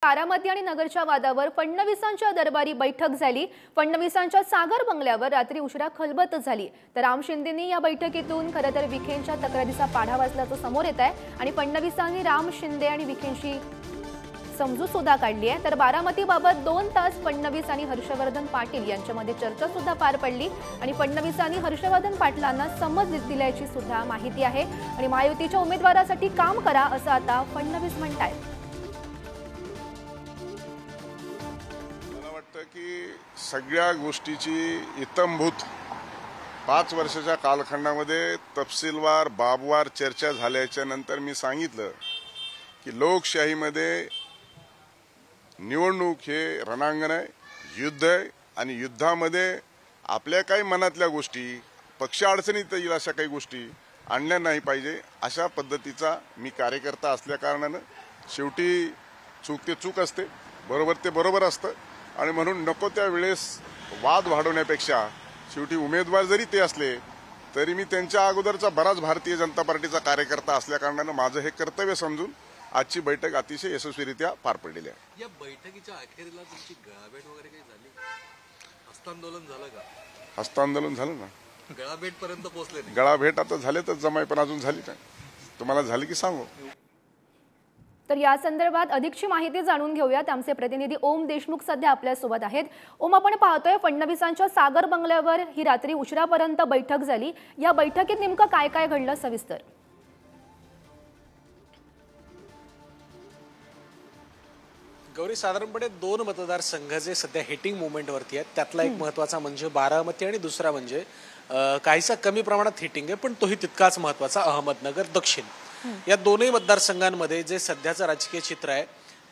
बारामती आणि नगरच्या वादावर फडणवीसांच्या दरबारी बैठक झाली। फडणवीसांच्या सागर बंगल्यावर रात्री उशिरा खलबत झाली। तर राम शिंदेंनी या बैठकीतून खरं तर विखेंच्या तक्रारीचा पाढा वाचल्याचं समोर येत आहे आणि फडणवीसांनी राम शिंदे आणि विखेंशी समजूत सुद्धा काढली आहे। तर बारामतीबाबत 2 तास फडणवीस आणि हर्षवर्धन पाटील यांच्यामध्ये चर्चा सुद्धा पार पडली आणि फडणवीसांनी हर्षवर्धन पाटलांना समज दिल्याची सुद्धा माहिती आहे आणि महायुतीच्या उमेदवारासाठी काम करा असं आता फडणवीस म्हणतात। की सगळ्या गोष्टीची इत्थंभूत 5 वर्षाच्या कालखंडामध्ये तपशीलवार बाबवार चर्चा झाल्याच्या नंतर मी सांगितलं की लोकशाहीमध्ये निवडणूक हे रणांगण आहे, युद्ध आहे आणि युद्धामध्ये आपल्या काही मनातल्या गोष्टी पक्ष अडचणीत येईल अशा काही गोष्टी आणल्या नाही पाहिजे। अशा पद्धतीचा मी कार्यकर्ता असल्या कारणाने शेवटी चूक ते चूक असते, बरोबर ते बरोबर असतं आणि म्हणून नको त्या वेळेस वाद वाढवण्यापेक्षा शेवटी उमेदवार जरी ते असले तरी मी त्यांच्या अगोदरचा बराच भारतीय जनता पार्टीचा कार्यकर्ता असल्या कारणाने माझं हे कर्तव्य समजून आजची बैठक अतिशय यशस्वीरित्या पार पडलेली आहे। या बैठकीच्या अखेरीला तुमची गळाभेट वगैरे काही झाली? हस्तांदोलन झालं का? हस्तांदोलन झालं ना, गळाभेट पर्यंत पोहोचले नाही? गळाभेट आता झाले तर जमाय पण अजून झाली नाही। तुम्हाला झाली की सांगू? तर या संदर्भात अधिकची माहिती जाणून घेऊयात। आमचे प्रतिनिधी ओम देशमुख सध्या आपल्या सोबत आहेत। ओम, आपण पाहतोय फडणवीसांच्या सागर बंगल्यावर ही रात्री उशिरापर्यंत बैठक झाली। या बैठकीत नेमकं काय काय घडलं सविस्तर? गौरी, साधारणपणे 2 मतदारसंघाचे सध्या हिटिंग मोमेंटवरती आहेत। त्यातला एक महत्त्वाचा म्हणजे बारामती आणि दुसरा म्हणजे काहीसा कमी प्रमाणात हिटिंग आहे पण तोही तितकाच महत्त्वाचा अहमदनगर दक्षिण। या दोन्ही मतदारसंघांमध्ये जे सध्याचं राजकीय चित्र आहे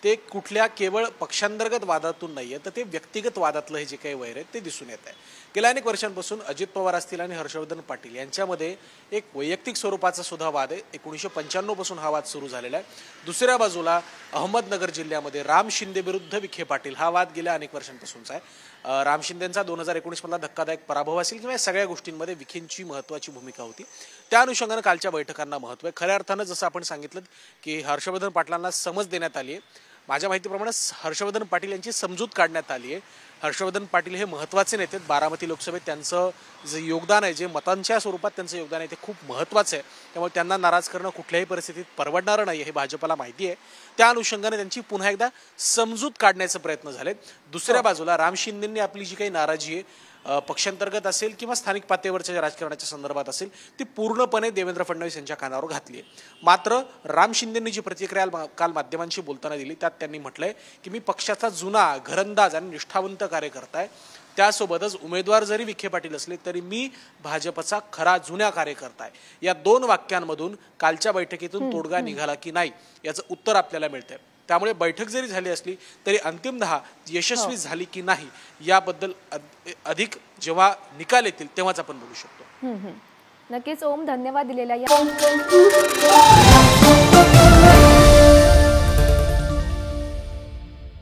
ते कुठल्या केवळ पक्षांतर्गत वादातून नाहीये तर ते व्यक्तिगत वादातलं हे जे काही वैर आहे ते दिसून येत आहे। गेल्या अनेक वर्षांपासून अजित पवार असतील आणि हर्षवर्धन पाटील यांच्यामध्ये एक वैयक्तिक स्वरूपाचा सुद्धा वाद आहे। 1995 पासून हा वाद सुरू झालेला आहे। दुसऱ्या बाजूला अहमदनगर जिल्ह्यामध्ये राम शिंदे विरुद्ध विखे पाटील हा वाद गेल्या अनेक वर्षांपासूनचा आहे। राम शिंदेंचा 2019 मधला धक्कादायक पराभव असेल किंवा सगळ्या गोष्टींमध्ये विखेंची महत्त्वाची भूमिका होती। त्या अनुषंगाने कालच्या बैठकांना महत्त्व आहे। खऱ्या अर्थानं जसं आपण सांगितलं की हर्षवर्धन पाटलांना समज देण्यात आली आहे। माझ्या माहितीप्रमाणे हर्षवर्धन पाटील यांची समजूत काढण्यात आली आहे। हर्षवर्धन पाटील हे महत्त्वाचे नेते आहेत। बारामती लोकसभेत त्यांचं जे योगदान आहे, जे मतांच्या स्वरूपात त्यांचं योगदान आहे ते खूप महत्त्वाचं आहे। त्यामुळे त्यांना नाराज करणं कुठल्याही परिस्थितीत परवडणारं नाही हे भाजपला माहिती आहे। त्या अनुषंगाने त्यांची पुन्हा एकदा समजूत काढण्याचे प्रयत्न झालेत। दुसऱ्या बाजूला राम शिंदेंनी आपली जी काही नाराजी आहे पक्षांतर्गत असेल किंवा स्थानिक पातळीवरच्या राजकारणाच्या संदर्भात असेल ती पूर्णपणे देवेंद्र फडणवीस यांच्या कानावर घातली आहे। मात्र राम शिंदेंनी जी प्रतिक्रिया काल माध्यमांशी बोलताना दिली त्यात त्यांनी म्हटलंय की मी पक्षाचा जुना घरंदाज आणि निष्ठावंत कार्यकर्ता आहे। त्यासोबतच उमेदवार जरी विखे पाटील असले तरी मी भाजपचा खरा जुन्या कार्यकर्ता आहे। या 2 वाक्यांमधून कालच्या बैठकीतून तोडगा निघाला की नाही याचं उत्तर आपल्याला मिळतंय। त्यामुळे बैठक जरी झाली असली तरी अंतिमतः यशस्वी झाली की नाही याबद्दल अधिक जेव्हा निकाल येतील तेव्हाच आपण बोलू शकतो। नक्कीच ओम, धन्यवाद दिलेल्या